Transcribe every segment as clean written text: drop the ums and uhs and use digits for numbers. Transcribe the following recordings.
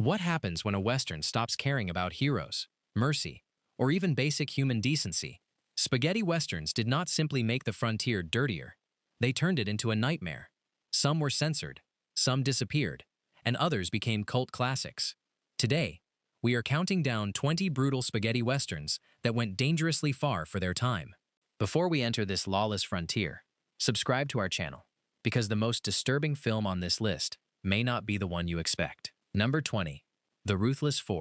What happens when a Western stops caring about heroes, mercy, or even basic human decency? Spaghetti Westerns did not simply make the frontier dirtier. They turned it into a nightmare. Some were censored, some disappeared, and others became cult classics. Today, we are counting down 20 brutal spaghetti Westerns that went dangerously far for their time. Before we enter this lawless frontier, subscribe to our channel, because the most disturbing film on this list may not be the one you expect. Number 20. The Ruthless 4,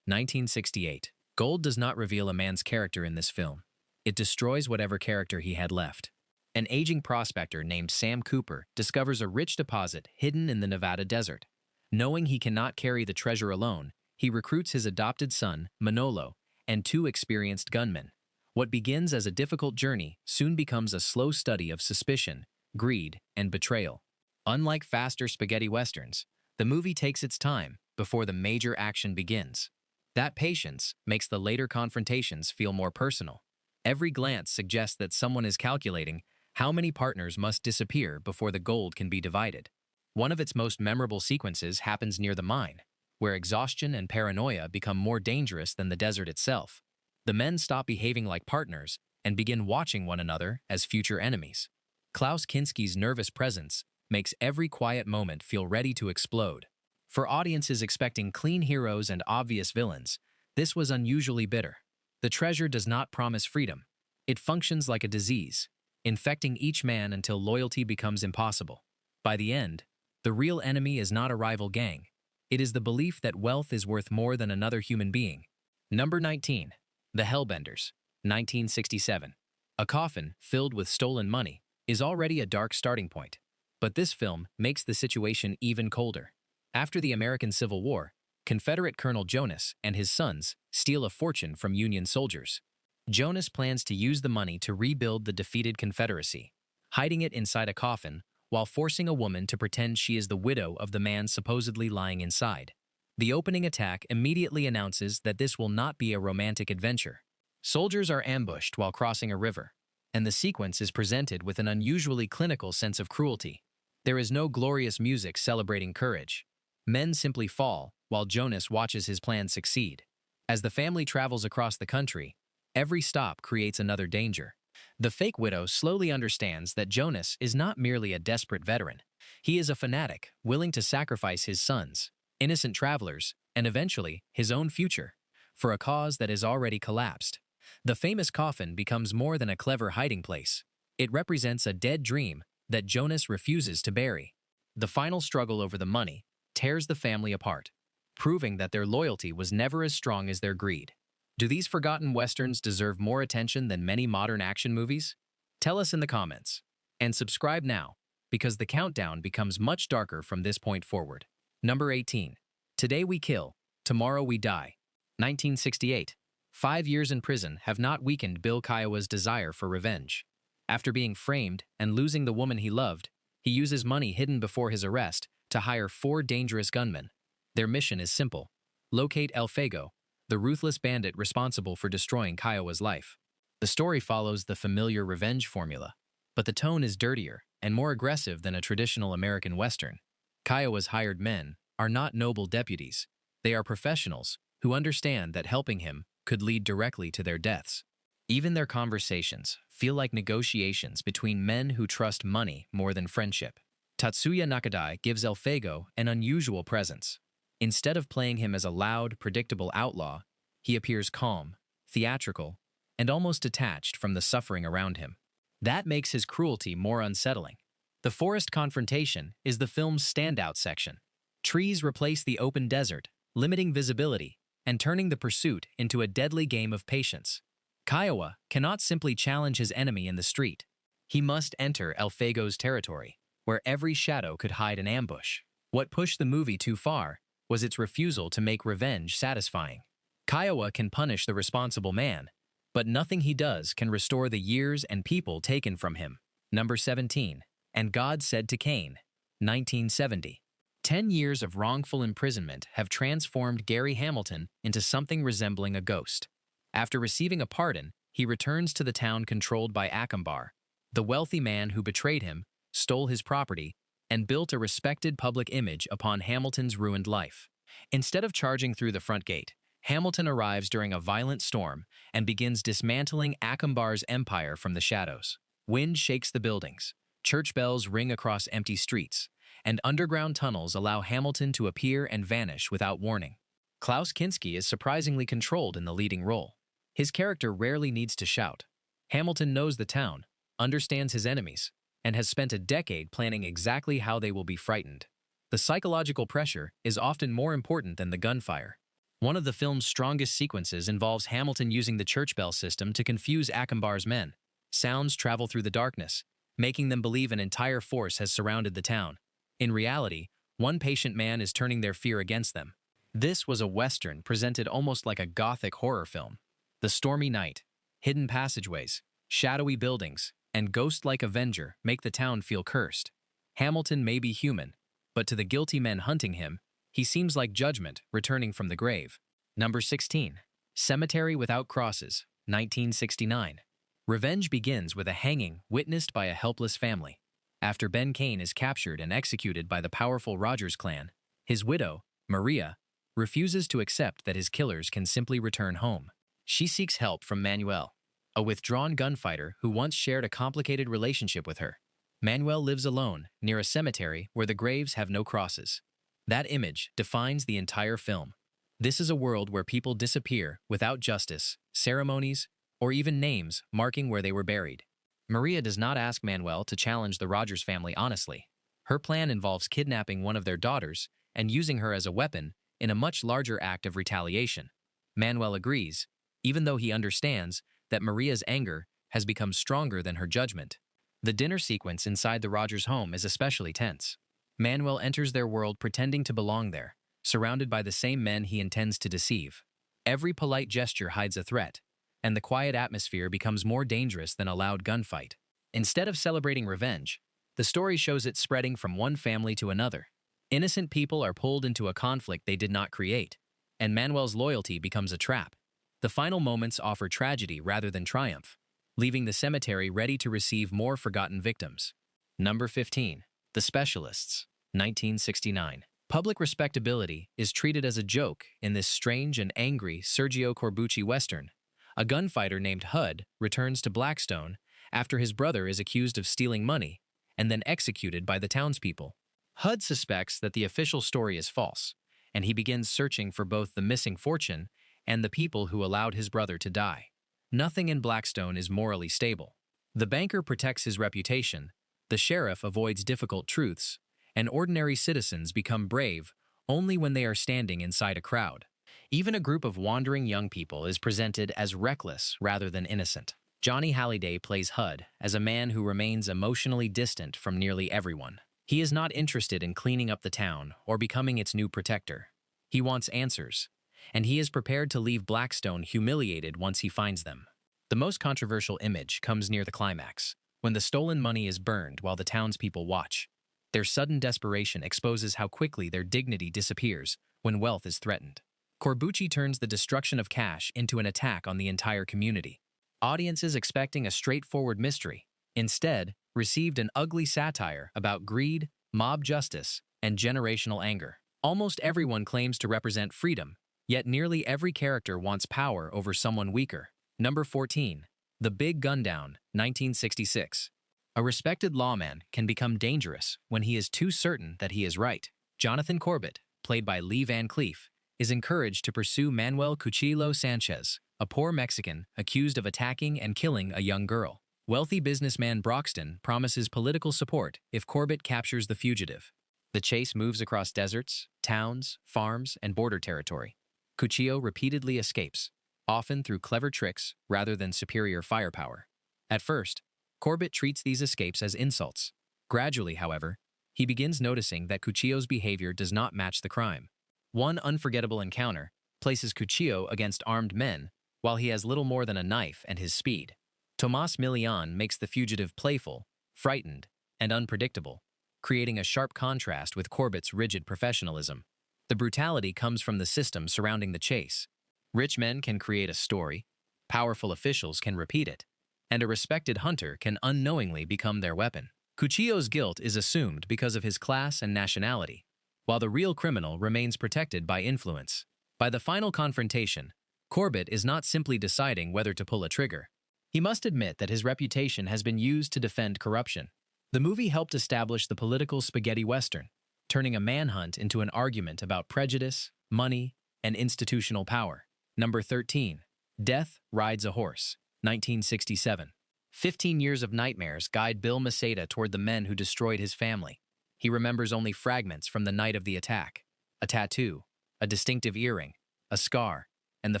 1968. Gold does not reveal a man's character in this film. It destroys whatever character he had left. An aging prospector named Sam Cooper discovers a rich deposit hidden in the Nevada desert. Knowing he cannot carry the treasure alone, he recruits his adopted son, Manolo, and two experienced gunmen. What begins as a difficult journey soon becomes a slow study of suspicion, greed, and betrayal. Unlike faster spaghetti westerns, the movie takes its time before the major action begins. That patience makes the later confrontations feel more personal. Every glance suggests that someone is calculating how many partners must disappear before the gold can be divided. One of its most memorable sequences happens near the mine, where exhaustion and paranoia become more dangerous than the desert itself. The men stop behaving like partners and begin watching one another as future enemies. Klaus Kinski's nervous presence makes every quiet moment feel ready to explode. For audiences expecting clean heroes and obvious villains, this was unusually bitter. The treasure does not promise freedom. It functions like a disease, infecting each man until loyalty becomes impossible. By the end, the real enemy is not a rival gang. It is the belief that wealth is worth more than another human being. Number 19. The Hellbenders, 1967. A coffin filled with stolen money is already a dark starting point. But this film makes the situation even colder. After the American Civil War, Confederate Colonel Jonas and his sons steal a fortune from Union soldiers. Jonas plans to use the money to rebuild the defeated Confederacy, hiding it inside a coffin while forcing a woman to pretend she is the widow of the man supposedly lying inside. The opening attack immediately announces that this will not be a romantic adventure. Soldiers are ambushed while crossing a river, and the sequence is presented with an unusually clinical sense of cruelty. There is no glorious music celebrating courage. Men simply fall while Jonas watches his plan succeed. As the family travels across the country, every stop creates another danger. The fake widow slowly understands that Jonas is not merely a desperate veteran. He is a fanatic, willing to sacrifice his sons, innocent travelers, and eventually his own future, for a cause that has already collapsed. The famous coffin becomes more than a clever hiding place. It represents a dead dream that Jonas refuses to bury. The final struggle over the money tears the family apart, proving that their loyalty was never as strong as their greed. Do these forgotten westerns deserve more attention than many modern action movies? Tell us in the comments. And subscribe now, because the countdown becomes much darker from this point forward. Number 18. Today We Kill, Tomorrow We Die, 1968. 5 years in prison have not weakened Bill Kiowa's desire for revenge. After being framed and losing the woman he loved, he uses money hidden before his arrest to hire 4 dangerous gunmen. Their mission is simple: locate El Fuego, the ruthless bandit responsible for destroying Kiowa's life. The story follows the familiar revenge formula, but the tone is dirtier and more aggressive than a traditional American Western. Kiowa's hired men are not noble deputies. They are professionals who understand that helping him could lead directly to their deaths. Even their conversations feel like negotiations between men who trust money more than friendship. Tatsuya Nakadai gives El Fuego an unusual presence. Instead of playing him as a loud, predictable outlaw, he appears calm, theatrical, and almost detached from the suffering around him. That makes his cruelty more unsettling. The forest confrontation is the film's standout section. Trees replace the open desert, limiting visibility and turning the pursuit into a deadly game of patience. Kiowa cannot simply challenge his enemy in the street. He must enter El Fuego's territory, where every shadow could hide an ambush. What pushed the movie too far was its refusal to make revenge satisfying. Kiowa can punish the responsible man, but nothing he does can restore the years and people taken from him. Number 17. And God Said to Cain, 1970. 10 years of wrongful imprisonment have transformed Gary Hamilton into something resembling a ghost. After receiving a pardon, he returns to the town controlled by Akembar, the wealthy man who betrayed him, stole his property, and built a respected public image upon Hamilton's ruined life. Instead of charging through the front gate, Hamilton arrives during a violent storm and begins dismantling Akembar's empire from the shadows. Wind shakes the buildings, church bells ring across empty streets, and underground tunnels allow Hamilton to appear and vanish without warning. Klaus Kinski is surprisingly controlled in the leading role. His character rarely needs to shout. Hamilton knows the town, understands his enemies, and has spent a decade planning exactly how they will be frightened. The psychological pressure is often more important than the gunfire. One of the film's strongest sequences involves Hamilton using the church bell system to confuse Akembar's men. Sounds travel through the darkness, making them believe an entire force has surrounded the town. In reality, one patient man is turning their fear against them. This was a Western presented almost like a gothic horror film. The stormy night, hidden passageways, shadowy buildings, and ghost-like avenger make the town feel cursed. Hamilton may be human, but to the guilty men hunting him, he seems like judgment returning from the grave. Number 16. Cemetery Without Crosses, 1969. Revenge begins with a hanging witnessed by a helpless family. After Ben Kane is captured and executed by the powerful Rogers clan, his widow, Maria, refuses to accept that his killers can simply return home. She seeks help from Manuel, a withdrawn gunfighter who once shared a complicated relationship with her. Manuel lives alone near a cemetery where the graves have no crosses. That image defines the entire film. This is a world where people disappear without justice, ceremonies, or even names marking where they were buried. Maria does not ask Manuel to challenge the Rogers family honestly. Her plan involves kidnapping one of their daughters and using her as a weapon in a much larger act of retaliation. Manuel agrees, even though he understands that Maria's anger has become stronger than her judgment. The dinner sequence inside the Rogers home is especially tense. Manuel enters their world pretending to belong there, surrounded by the same men he intends to deceive. Every polite gesture hides a threat, and the quiet atmosphere becomes more dangerous than a loud gunfight. Instead of celebrating revenge, the story shows it spreading from one family to another. Innocent people are pulled into a conflict they did not create, and Manuel's loyalty becomes a trap. The final moments offer tragedy rather than triumph, leaving the cemetery ready to receive more forgotten victims. Number 15. The Specialists, 1969. Public respectability is treated as a joke in this strange and angry Sergio Corbucci Western. A gunfighter named Hud returns to Blackstone after his brother is accused of stealing money and then executed by the townspeople. Hud suspects that the official story is false, and he begins searching for both the missing fortune and the people who allowed his brother to die. Nothing in Blackstone is morally stable. The banker protects his reputation, the sheriff avoids difficult truths, and ordinary citizens become brave only when they are standing inside a crowd. Even a group of wandering young people is presented as reckless rather than innocent. Johnny Halliday plays Hud as a man who remains emotionally distant from nearly everyone. He is not interested in cleaning up the town or becoming its new protector. He wants answers, and he is prepared to leave Blackstone humiliated once he finds them. The most controversial image comes near the climax, when the stolen money is burned while the townspeople watch. Their sudden desperation exposes how quickly their dignity disappears when wealth is threatened. Corbucci turns the destruction of cash into an attack on the entire community. Audiences expecting a straightforward mystery, instead, received an ugly satire about greed, mob justice, and generational anger. Almost everyone claims to represent freedom, yet nearly every character wants power over someone weaker. Number 14. The Big Gundown, 1966. A respected lawman can become dangerous when he is too certain that he is right. Jonathan Corbett, played by Lee Van Cleef, is encouraged to pursue Manuel Cuchillo Sanchez, a poor Mexican accused of attacking and killing a young girl. Wealthy businessman Broxton promises political support if Corbett captures the fugitive. The chase moves across deserts, towns, farms, and border territory. Cuchillo repeatedly escapes, often through clever tricks rather than superior firepower. At first, Corbett treats these escapes as insults. Gradually, however, he begins noticing that Cuchillo's behavior does not match the crime. One unforgettable encounter places Cuchillo against armed men while he has little more than a knife and his speed. Tomas Milian makes the fugitive playful, frightened, and unpredictable, creating a sharp contrast with Corbett's rigid professionalism. The brutality comes from the system surrounding the chase. Rich men can create a story, powerful officials can repeat it, and a respected hunter can unknowingly become their weapon. Cuchillo's guilt is assumed because of his class and nationality. while the real criminal remains protected by influence. By the final confrontation, Corbett is not simply deciding whether to pull a trigger. He must admit that his reputation has been used to defend corruption. The movie helped establish the political spaghetti western, turning a manhunt into an argument about prejudice, money, and institutional power. Number 13. Death Rides a Horse, 1967. 15 years of nightmares guide Bill Maceda toward the men who destroyed his family. He remembers only fragments from the night of the attack: a tattoo, a distinctive earring, a scar, and the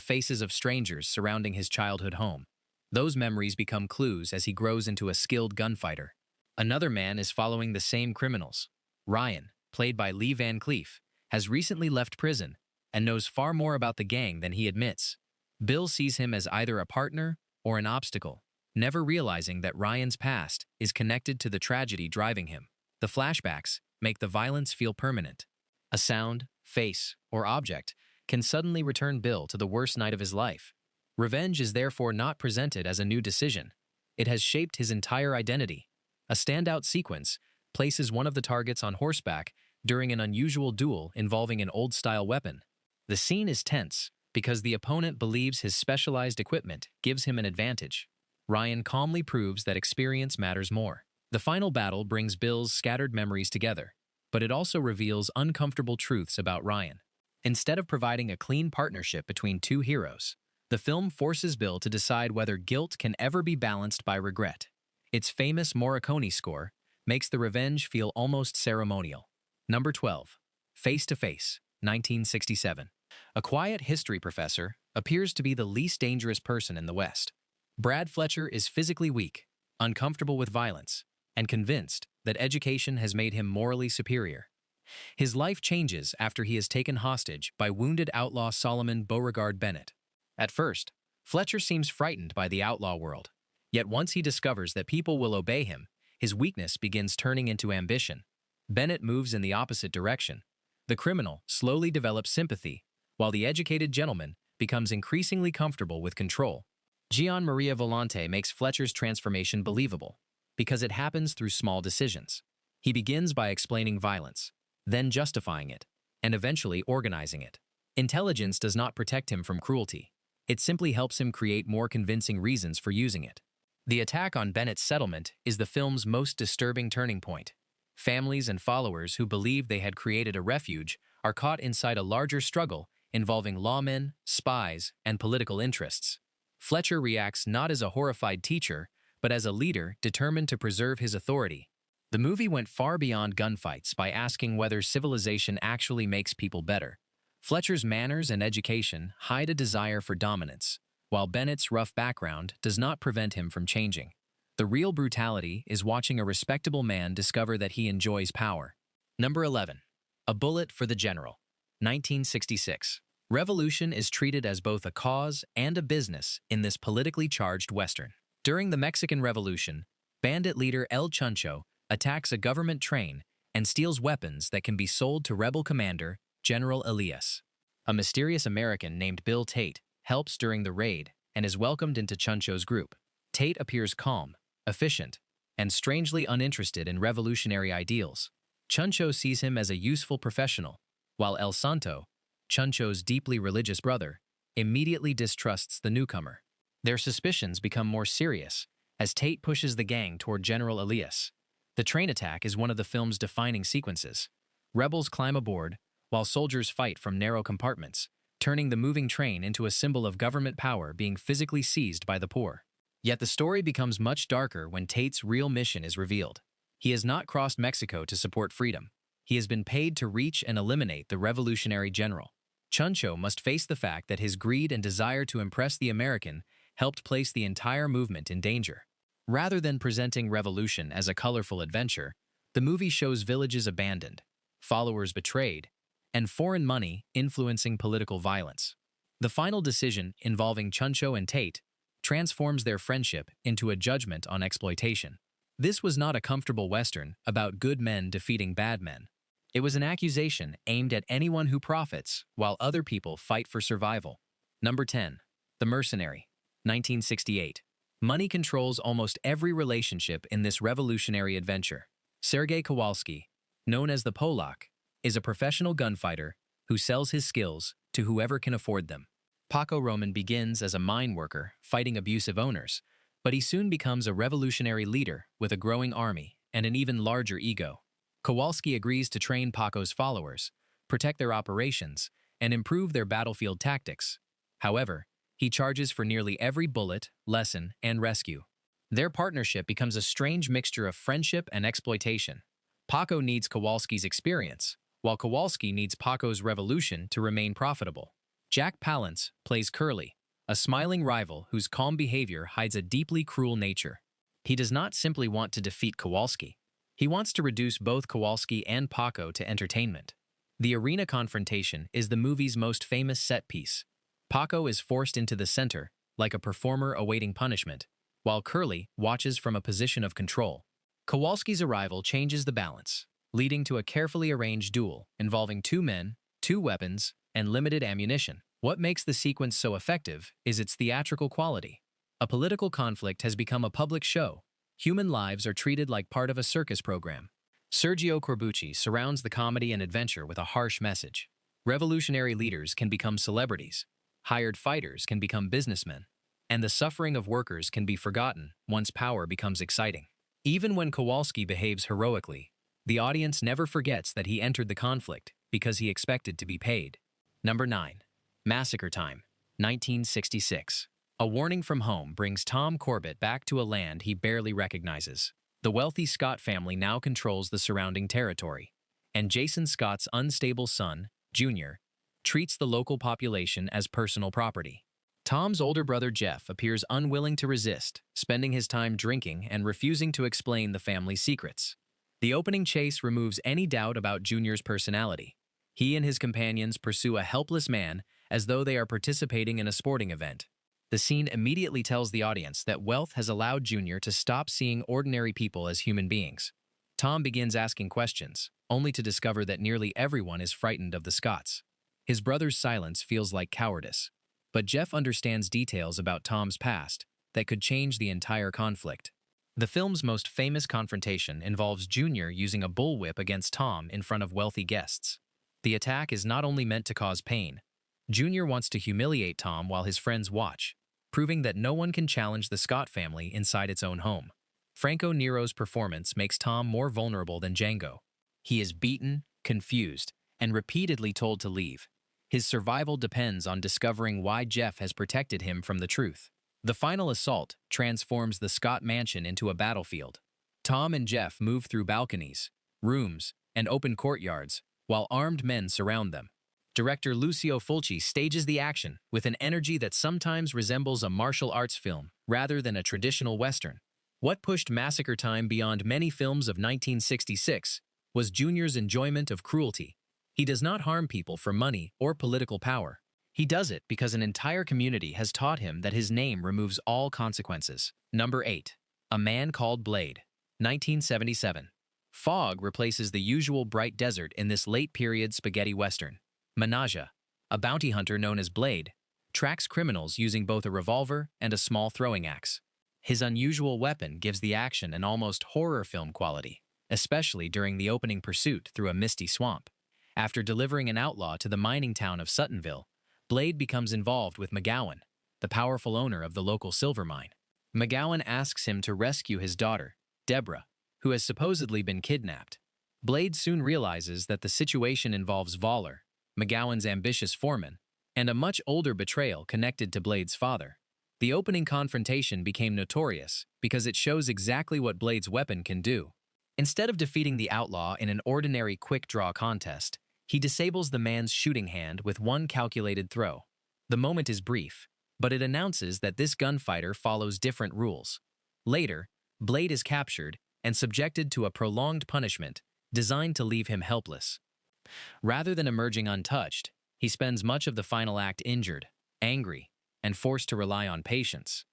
faces of strangers surrounding his childhood home. Those memories become clues as he grows into a skilled gunfighter. Another man is following the same criminals. Ryan, played by Lee Van Cleef, has recently left prison and knows far more about the gang than he admits. Bill sees him as either a partner or an obstacle, never realizing that Ryan's past is connected to the tragedy driving him. The flashbacks make the violence feel permanent. A sound, face, or object can suddenly return Bill to the worst night of his life. Revenge is therefore not presented as a new decision. It has shaped his entire identity. A standout sequence places one of the targets on horseback during an unusual duel involving an old-style weapon. The scene is tense because the opponent believes his specialized equipment gives him an advantage. Ryan calmly proves that experience matters more. The final battle brings Bill's scattered memories together, but it also reveals uncomfortable truths about Ryan. Instead of providing a clean partnership between two heroes, the film forces Bill to decide whether guilt can ever be balanced by regret. Its famous Morricone score makes the revenge feel almost ceremonial. Number 12. Face to Face, 1967. A quiet history professor appears to be the least dangerous person in the West. Brad Fletcher is physically weak, uncomfortable with violence, and convinced that education has made him morally superior. His life changes after he is taken hostage by wounded outlaw Solomon Beauregard Bennett. At first, Fletcher seems frightened by the outlaw world. Yet once he discovers that people will obey him, his weakness begins turning into ambition. Bennett moves in the opposite direction. The criminal slowly develops sympathy, while the educated gentleman becomes increasingly comfortable with control. Gian Maria Volante makes Fletcher's transformation believable, because it happens through small decisions. He begins by explaining violence, then justifying it, and eventually organizing it. Intelligence does not protect him from cruelty. It simply helps him create more convincing reasons for using it. The attack on Bennett's settlement is the film's most disturbing turning point. Families and followers who believed they had created a refuge are caught inside a larger struggle involving lawmen, spies, and political interests. Fletcher reacts not as a horrified teacher, but as a leader determined to preserve his authority. The movie went far beyond gunfights by asking whether civilization actually makes people better. Fletcher's manners and education hide a desire for dominance, while Bennett's rough background does not prevent him from changing. The real brutality is watching a respectable man discover that he enjoys power. Number 11. A Bullet for the General, 1966. Revolution is treated as both a cause and a business in this politically charged Western. During the Mexican Revolution, bandit leader El Chuncho attacks a government train and steals weapons that can be sold to rebel commander General Elias. A mysterious American named Bill Tate helps during the raid and is welcomed into Chuncho's group. Tate appears calm, efficient, and strangely uninterested in revolutionary ideals. Chuncho sees him as a useful professional, while El Santo, Chuncho's deeply religious brother, immediately distrusts the newcomer. Their suspicions become more serious as Tate pushes the gang toward General Elias. The train attack is one of the film's defining sequences. Rebels climb aboard, while soldiers fight from narrow compartments, turning the moving train into a symbol of government power being physically seized by the poor. Yet the story becomes much darker when Tate's real mission is revealed. He has not crossed Mexico to support freedom. He has been paid to reach and eliminate the revolutionary general. Chuncho must face the fact that his greed and desire to impress the American helped place the entire movement in danger. Rather than presenting revolution as a colorful adventure, the movie shows villages abandoned, followers betrayed, and foreign money influencing political violence. The final decision involving Chuncho and Tate transforms their friendship into a judgment on exploitation. This was not a comfortable Western about good men defeating bad men. It was an accusation aimed at anyone who profits while other people fight for survival. Number 10. The Mercenary, 1968. Money controls almost every relationship in this revolutionary adventure. Sergei Kowalski, known as the Polak, is a professional gunfighter who sells his skills to whoever can afford them. Paco Roman begins as a mine worker fighting abusive owners, but he soon becomes a revolutionary leader with a growing army and an even larger ego. Kowalski agrees to train Paco's followers, protect their operations, and improve their battlefield tactics. However, he charges for nearly every bullet, lesson, and rescue. Their partnership becomes a strange mixture of friendship and exploitation. Paco needs Kowalski's experience, while Kowalski needs Paco's revolution to remain profitable. Jack Palance plays Curly, a smiling rival whose calm behavior hides a deeply cruel nature. He does not simply want to defeat Kowalski. He wants to reduce both Kowalski and Paco to entertainment. The arena confrontation is the movie's most famous set piece. Paco is forced into the center, like a performer awaiting punishment, while Curly watches from a position of control. Kowalski's arrival changes the balance, leading to a carefully arranged duel involving two men, two weapons, and limited ammunition. What makes the sequence so effective is its theatrical quality. A political conflict has become a public show. Human lives are treated like part of a circus program. Sergio Corbucci surrounds the comedy and adventure with a harsh message. Revolutionary leaders can become celebrities, hired fighters can become businessmen, and the suffering of workers can be forgotten once power becomes exciting. Even when Kowalski behaves heroically, the audience never forgets that he entered the conflict because he expected to be paid. Number 9. Massacre Time, 1966. A warning from home brings Tom Corbett back to a land he barely recognizes. The wealthy Scott family now controls the surrounding territory, and Jason Scott's unstable son, Junior, treats the local population as personal property. Tom's older brother Jeff appears unwilling to resist, spending his time drinking and refusing to explain the family's secrets. The opening chase removes any doubt about Junior's personality. He and his companions pursue a helpless man as though they are participating in a sporting event. The scene immediately tells the audience that wealth has allowed Junior to stop seeing ordinary people as human beings. Tom begins asking questions, only to discover that nearly everyone is frightened of the Scotts. His brother's silence feels like cowardice, but Jeff understands details about Tom's past that could change the entire conflict. The film's most famous confrontation involves Junior using a bullwhip against Tom in front of wealthy guests. The attack is not only meant to cause pain. Junior wants to humiliate Tom while his friends watch, proving that no one can challenge the Scott family inside its own home. Franco Nero's performance makes Tom more vulnerable than Django. He is beaten, confused, and repeatedly told to leave. His survival depends on discovering why Jeff has protected him from the truth. The final assault transforms the Scott mansion into a battlefield. Tom and Jeff move through balconies, rooms, and open courtyards, while armed men surround them. Director Lucio Fulci stages the action with an energy that sometimes resembles a martial arts film rather than a traditional Western. What pushed Massacre Time beyond many films of 1966 was Junior's enjoyment of cruelty. He does not harm people for money or political power. He does it because an entire community has taught him that his name removes all consequences. Number 8. A Man Called Blade, 1977. Fog replaces the usual bright desert in this late-period spaghetti western. Menaja, a bounty hunter known as Blade, tracks criminals using both a revolver and a small throwing axe. His unusual weapon gives the action an almost horror film quality, especially during the opening pursuit through a misty swamp. After delivering an outlaw to the mining town of Suttonville, Blade becomes involved with McGowan, the powerful owner of the local silver mine. McGowan asks him to rescue his daughter, Deborah, who has supposedly been kidnapped. Blade soon realizes that the situation involves Voller, McGowan's ambitious foreman, and a much older betrayal connected to Blade's father. The opening confrontation became notorious because it shows exactly what Blade's weapon can do. Instead of defeating the outlaw in an ordinary quick-draw contest, he disables the man's shooting hand with one calculated throw. The moment is brief, but it announces that this gunfighter follows different rules. Later, Blade is captured and subjected to a prolonged punishment designed to leave him helpless. Rather than emerging untouched, he spends much of the final act injured, angry, and forced to rely on patience.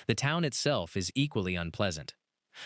The town itself is equally unpleasant.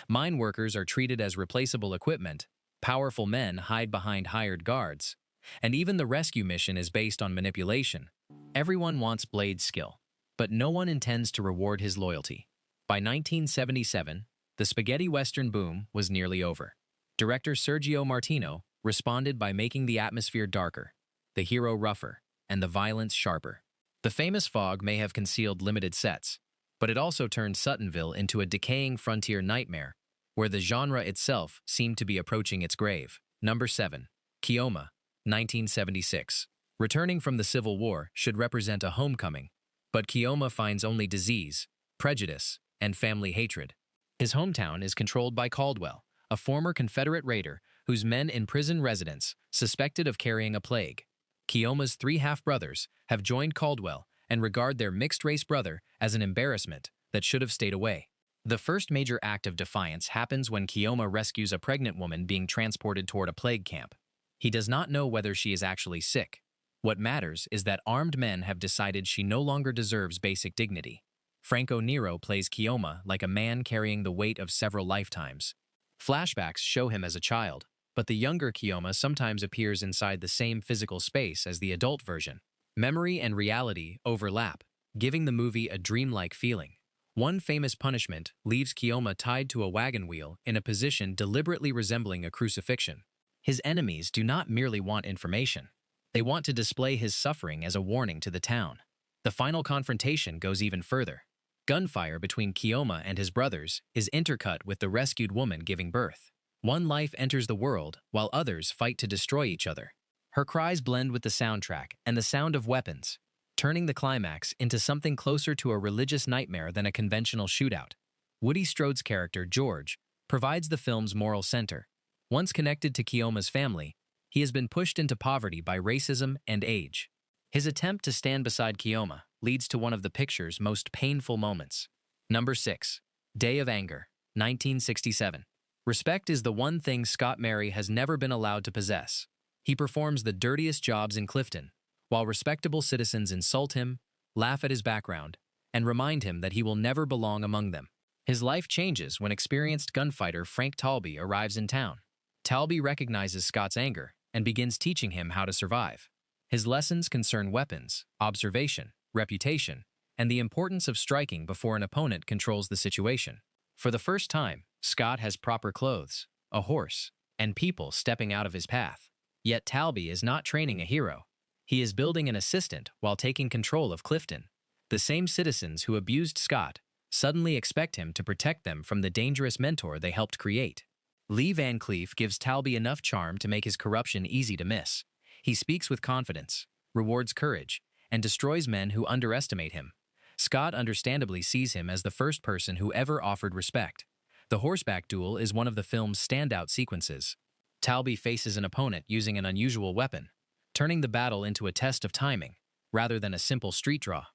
Mine workers are treated as replaceable equipment, powerful men hide behind hired guards, and even the rescue mission is based on manipulation. Everyone wants Blade's skill, but no one intends to reward his loyalty. By 1977, the spaghetti western boom was nearly over. Director Sergio Martino responded by making the atmosphere darker, the hero rougher, and the violence sharper. The famous fog may have concealed limited sets, but it also turned Suttonville into a decaying frontier nightmare where the genre itself seemed to be approaching its grave. Number 7. Keoma, 1976. Returning from the Civil War should represent a homecoming, but Keoma finds only disease, prejudice, and family hatred. His hometown is controlled by Caldwell, a former Confederate raider whose men imprison residents suspected of carrying a plague. Keoma's three half-brothers have joined Caldwell and regard their mixed-race brother as an embarrassment that should have stayed away. The first major act of defiance happens when Keoma rescues a pregnant woman being transported toward a plague camp. He does not know whether she is actually sick. What matters is that armed men have decided she no longer deserves basic dignity. Franco Nero plays Keoma like a man carrying the weight of several lifetimes. Flashbacks show him as a child, but the younger Keoma sometimes appears inside the same physical space as the adult version. Memory and reality overlap, giving the movie a dreamlike feeling. One famous punishment leaves Keoma tied to a wagon wheel in a position deliberately resembling a crucifixion. His enemies do not merely want information. They want to display his suffering as a warning to the town. The final confrontation goes even further. Gunfire between Keoma and his brothers is intercut with the rescued woman giving birth. One life enters the world while others fight to destroy each other. Her cries blend with the soundtrack and the sound of weapons, turning the climax into something closer to a religious nightmare than a conventional shootout. Woody Strode's character, George, provides the film's moral center. Once connected to Keoma's family, he has been pushed into poverty by racism and age. His attempt to stand beside Keoma leads to one of the picture's most painful moments. Number 6. Day of Anger, 1967. Respect is the one thing Scott Mary has never been allowed to possess. He performs the dirtiest jobs in Clifton, while respectable citizens insult him, laugh at his background, and remind him that he will never belong among them. His life changes when experienced gunfighter Frank Talby arrives in town. Talby recognizes Scott's anger and begins teaching him how to survive. His lessons concern weapons, observation, reputation, and the importance of striking before an opponent controls the situation. For the first time, Scott has proper clothes, a horse, and people stepping out of his path. Yet Talby is not training a hero. He is building an assistant while taking control of Clifton. The same citizens who abused Scott suddenly expect him to protect them from the dangerous mentor they helped create. Lee Van Cleef gives Talby enough charm to make his corruption easy to miss. He speaks with confidence, rewards courage, and destroys men who underestimate him. Scott understandably sees him as the first person who ever offered respect. The horseback duel is one of the film's standout sequences. Talby faces an opponent using an unusual weapon, turning the battle into a test of timing, rather than a simple street draw.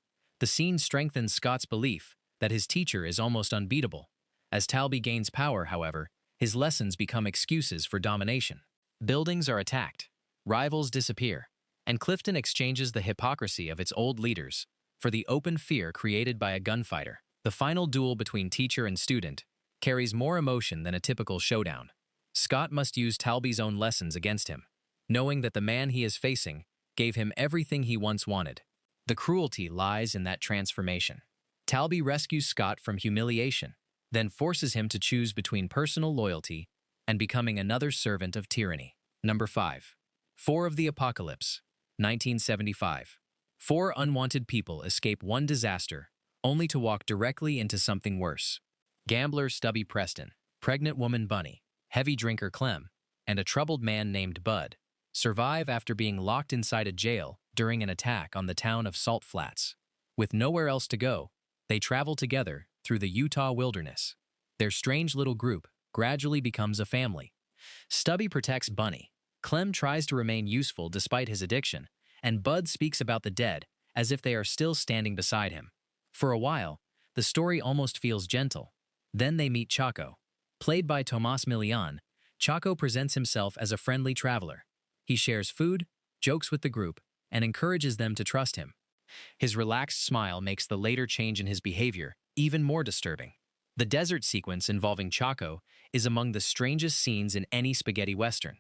The scene strengthens Scott's belief that his teacher is almost unbeatable. As Talby gains power, however, his lessons become excuses for domination. Buildings are attacked, rivals disappear, and Clifton exchanges the hypocrisy of its old leaders for the open fear created by a gunfighter. The final duel between teacher and student carries more emotion than a typical showdown. Scott must use Talby's own lessons against him, knowing that the man he is facing gave him everything he once wanted. The cruelty lies in that transformation. Talby rescues Scott from humiliation, then forces him to choose between personal loyalty and becoming another servant of tyranny. Number 5. 4 of the Apocalypse, 1975. 4 unwanted people escape one disaster, only to walk directly into something worse. Gambler Stubby Preston, pregnant woman Bunny, heavy drinker Clem, and a troubled man named Bud survive after being locked inside a jail during an attack on the town of Salt Flats. With nowhere else to go, they travel together through the Utah wilderness. Their strange little group gradually becomes a family. Stubby protects Bunny, Clem tries to remain useful despite his addiction, and Bud speaks about the dead as if they are still standing beside him. For a while, the story almost feels gentle. Then they meet Chaco. Played by Tomas Milian, Chaco presents himself as a friendly traveler. He shares food, jokes with the group, and encourages them to trust him. His relaxed smile makes the later change in his behavior even more disturbing. The desert sequence involving Chaco is among the strangest scenes in any spaghetti western.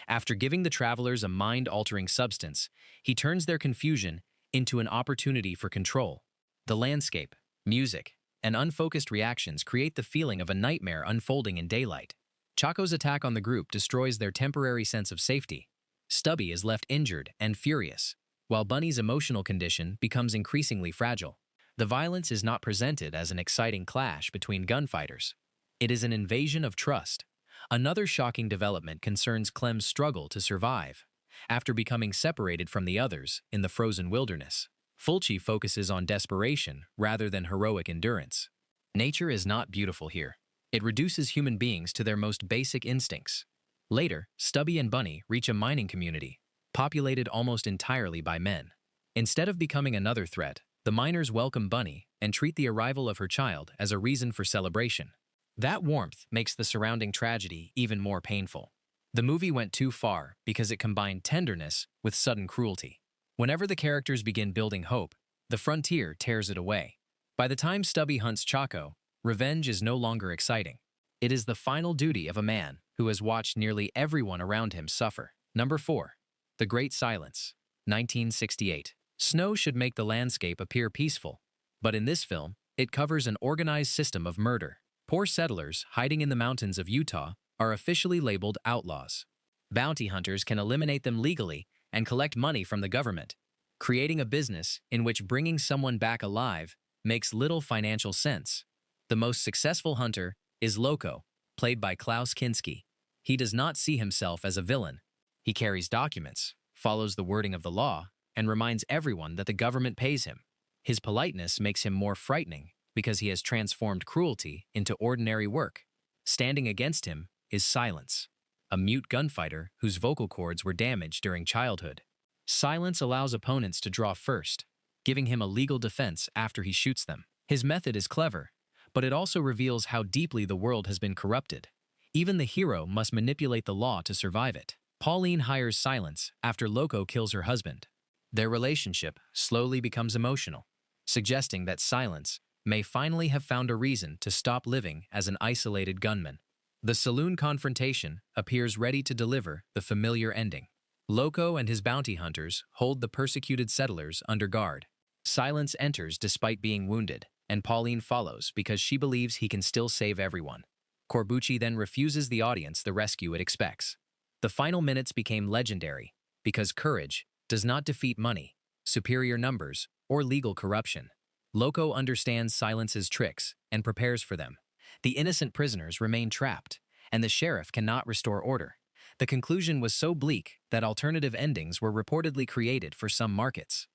After giving the travelers a mind-altering substance, he turns their confusion into an opportunity for control. The landscape, music, and unfocused reactions create the feeling of a nightmare unfolding in daylight. Chaco's attack on the group destroys their temporary sense of safety. Stubby is left injured and furious, while Bunny's emotional condition becomes increasingly fragile. The violence is not presented as an exciting clash between gunfighters. It is an invasion of trust. Another shocking development concerns Clem's struggle to survive. After becoming separated from the others in the frozen wilderness, Fulci focuses on desperation rather than heroic endurance. Nature is not beautiful here. It reduces human beings to their most basic instincts. Later, Stubby and Bunny reach a mining community, populated almost entirely by men. Instead of becoming another threat, the miners welcome Bunny and treat the arrival of her child as a reason for celebration. That warmth makes the surrounding tragedy even more painful. The movie went too far because it combined tenderness with sudden cruelty. Whenever the characters begin building hope, the frontier tears it away. By the time Stubby hunts Chaco, revenge is no longer exciting. It is the final duty of a man who has watched nearly everyone around him suffer. Number 4. The Great Silence, 1968. Snow should make the landscape appear peaceful, but in this film, it covers an organized system of murder. Poor settlers hiding in the mountains of Utah are officially labeled outlaws. Bounty hunters can eliminate them legally and collect money from the government, creating a business in which bringing someone back alive makes little financial sense. The most successful hunter is Loco, played by Klaus Kinski. He does not see himself as a villain. He carries documents, follows the wording of the law, and reminds everyone that the government pays him. His politeness makes him more frightening because he has transformed cruelty into ordinary work. Standing against him is Silence, a mute gunfighter whose vocal cords were damaged during childhood. Silence allows opponents to draw first, giving him a legal defense after he shoots them. His method is clever, but it also reveals how deeply the world has been corrupted. Even the hero must manipulate the law to survive it. Pauline hires Silence after Loco kills her husband. Their relationship slowly becomes emotional, suggesting that Silence may finally have found a reason to stop living as an isolated gunman. The saloon confrontation appears ready to deliver the familiar ending. Loco and his bounty hunters hold the persecuted settlers under guard. Silence enters despite being wounded, and Pauline follows because she believes he can still save everyone. Corbucci then refuses the audience the rescue it expects. The final minutes became legendary because courage does not defeat money, superior numbers, or legal corruption. Loco understands Silence's tricks and prepares for them. The innocent prisoners remain trapped, and the sheriff cannot restore order. The conclusion was so bleak that alternative endings were reportedly created for some markets.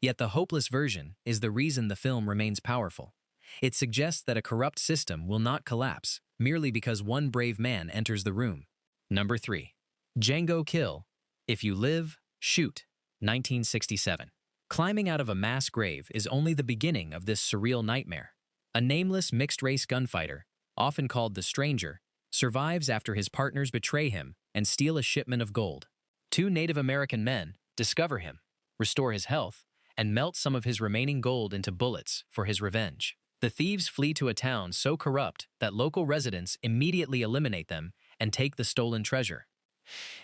Yet the hopeless version is the reason the film remains powerful. It suggests that a corrupt system will not collapse merely because one brave man enters the room. Number 3. Django Kill. If You Live, Shoot, 1967. Climbing out of a mass grave is only the beginning of this surreal nightmare. A nameless mixed-race gunfighter, often called the Stranger, survives after his partners betray him and steal a shipment of gold. Two Native American men discover him, restore his health, and melt some of his remaining gold into bullets for his revenge. The thieves flee to a town so corrupt that local residents immediately eliminate them and take the stolen treasure.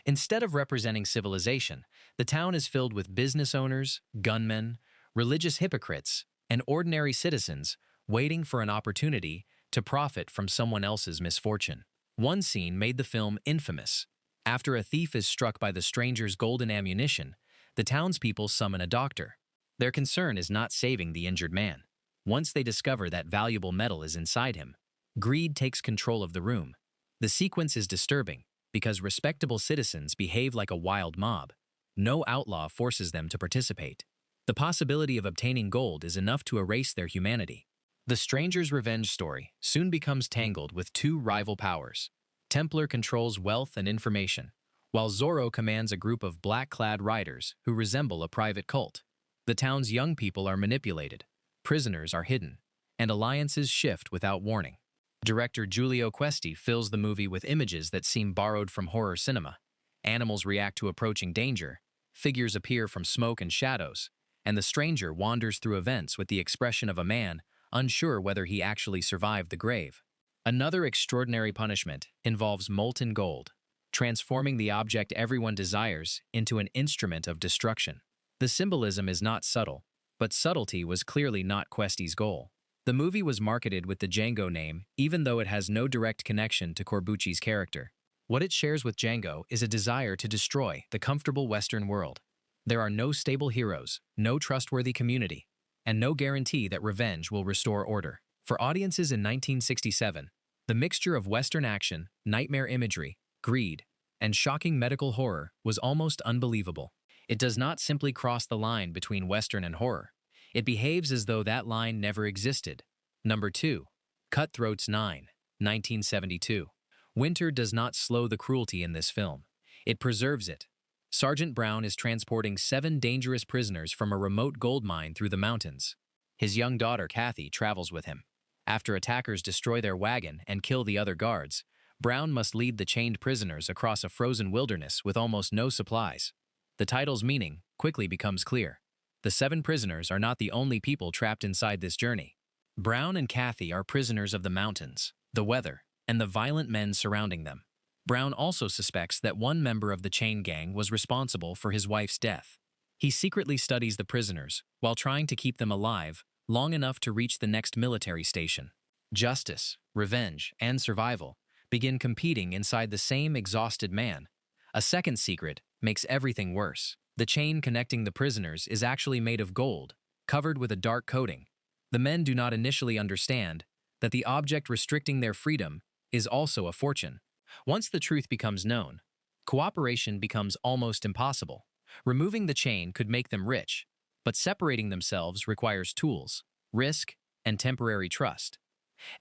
Instead of representing civilization, the town is filled with business owners, gunmen, religious hypocrites, and ordinary citizens waiting for an opportunity to profit from someone else's misfortune. One scene made the film infamous. After a thief is struck by the stranger's golden ammunition, the townspeople summon a doctor. Their concern is not saving the injured man. Once they discover that valuable metal is inside him, greed takes control of the room. The sequence is disturbing because respectable citizens behave like a wild mob. No outlaw forces them to participate. The possibility of obtaining gold is enough to erase their humanity. The stranger's revenge story soon becomes tangled with two rival powers. Templar controls wealth and information, while Zorro commands a group of black-clad riders who resemble a private cult. The town's young people are manipulated, prisoners are hidden, and alliances shift without warning. Director Giulio Questi fills the movie with images that seem borrowed from horror cinema. Animals react to approaching danger, figures appear from smoke and shadows, and the stranger wanders through events with the expression of a man unsure whether he actually survived the grave. Another extraordinary punishment involves molten gold, transforming the object everyone desires into an instrument of destruction. The symbolism is not subtle, but subtlety was clearly not Questi's goal. The movie was marketed with the Django name, even though it has no direct connection to Corbucci's character. What it shares with Django is a desire to destroy the comfortable Western world. There are no stable heroes, no trustworthy community, and no guarantee that revenge will restore order. For audiences in 1967, the mixture of Western action, nightmare imagery, greed, and shocking medical horror was almost unbelievable. It does not simply cross the line between Western and horror. It behaves as though that line never existed. Number 2. Cutthroats 9, 1972. Winter does not slow the cruelty in this film. It preserves it. Sergeant Brown is transporting 7 dangerous prisoners from a remote gold mine through the mountains. His young daughter, Kathy, travels with him. After attackers destroy their wagon and kill the other guards, Brown must lead the chained prisoners across a frozen wilderness with almost no supplies. The title's meaning quickly becomes clear. The 7 prisoners are not the only people trapped inside this journey. Brown and Kathy are prisoners of the mountains, the weather, and the violent men surrounding them. Brown also suspects that one member of the chain gang was responsible for his wife's death. He secretly studies the prisoners while trying to keep them alive long enough to reach the next military station. Justice, revenge, and survival begin competing inside the same exhausted man. A second secret makes everything worse. The chain connecting the prisoners is actually made of gold, covered with a dark coating. The men do not initially understand that the object restricting their freedom is also a fortune. Once the truth becomes known, cooperation becomes almost impossible. Removing the chain could make them rich, but separating themselves requires tools, risk, and temporary trust.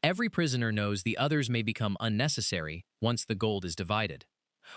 Every prisoner knows the others may become unnecessary once the gold is divided.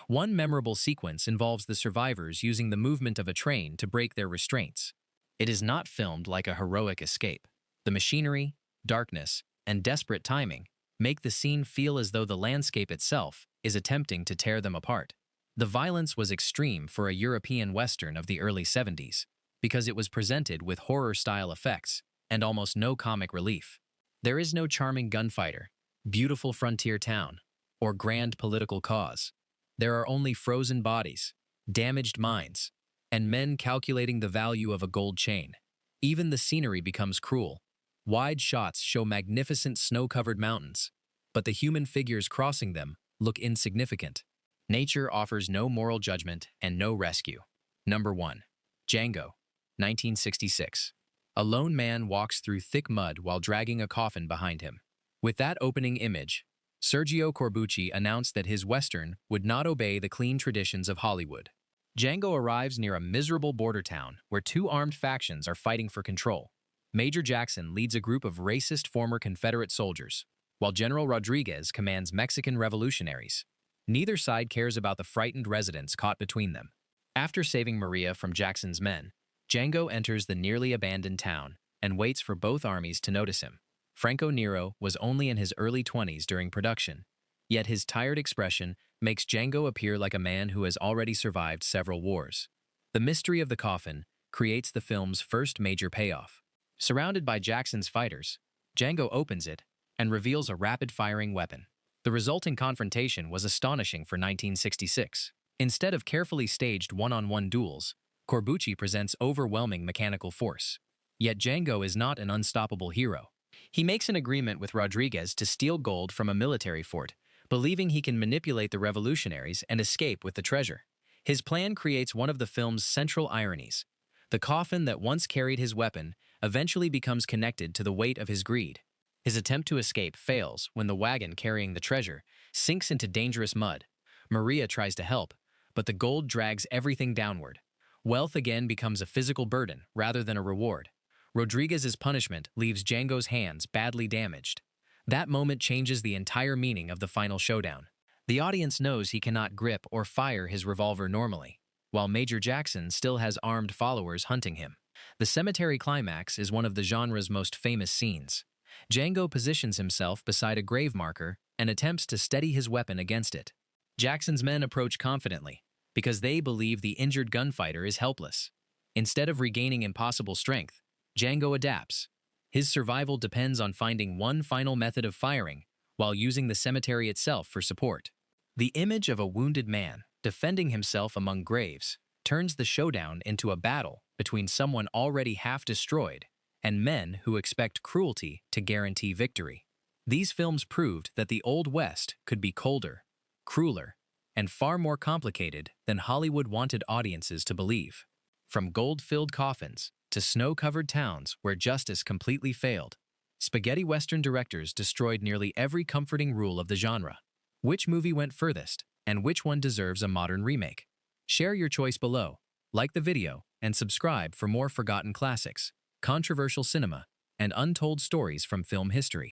One memorable sequence involves the survivors using the movement of a train to break their restraints. It is not filmed like a heroic escape. The machinery, darkness, and desperate timing make the scene feel as though the landscape itself is attempting to tear them apart. The violence was extreme for a European Western of the early 70s because it was presented with horror-style effects and almost no comic relief. There is no charming gunfighter, beautiful frontier town, or grand political cause. There are only frozen bodies, damaged minds, and men calculating the value of a gold chain. Even the scenery becomes cruel. Wide shots show magnificent snow-covered mountains, but the human figures crossing them look insignificant. Nature offers no moral judgment and no rescue. Number 1. Django, 1966. A lone man walks through thick mud while dragging a coffin behind him. With that opening image, Sergio Corbucci announced that his Western would not obey the clean traditions of Hollywood. Django arrives near a miserable border town where 2 armed factions are fighting for control. Major Jackson leads a group of racist former Confederate soldiers, while General Rodriguez commands Mexican revolutionaries. Neither side cares about the frightened residents caught between them. After saving Maria from Jackson's men, Django enters the nearly abandoned town and waits for both armies to notice him. Franco Nero was only in his early 20s during production, yet his tired expression makes Django appear like a man who has already survived several wars. The mystery of the coffin creates the film's first major payoff. Surrounded by Jackson's fighters, Django opens it and reveals a rapid-firing weapon. The resulting confrontation was astonishing for 1966. Instead of carefully staged one-on-one duels, Corbucci presents overwhelming mechanical force. Yet Django is not an unstoppable hero. He makes an agreement with Rodriguez to steal gold from a military fort, believing he can manipulate the revolutionaries and escape with the treasure. His plan creates one of the film's central ironies. The coffin that once carried his weapon eventually becomes connected to the weight of his greed. His attempt to escape fails when the wagon carrying the treasure sinks into dangerous mud. Maria tries to help, but the gold drags everything downward. Wealth again becomes a physical burden rather than a reward. Rodriguez's punishment leaves Django's hands badly damaged. That moment changes the entire meaning of the final showdown. The audience knows he cannot grip or fire his revolver normally, while Major Jackson still has armed followers hunting him. The cemetery climax is one of the genre's most famous scenes. Django positions himself beside a grave marker and attempts to steady his weapon against it. Jackson's men approach confidently because they believe the injured gunfighter is helpless. Instead of regaining impossible strength, Django adapts. His survival depends on finding one final method of firing while using the cemetery itself for support. The image of a wounded man defending himself among graves turns the showdown into a battle between someone already half destroyed and men who expect cruelty to guarantee victory. These films proved that the Old West could be colder, crueler, and far more complicated than Hollywood wanted audiences to believe. From gold-filled coffins to snow-covered towns where justice completely failed, spaghetti Western directors destroyed nearly every comforting rule of the genre. Which movie went furthest, and which one deserves a modern remake? Share your choice below, like the video, and subscribe for more forgotten classics, controversial cinema, and untold stories from film history.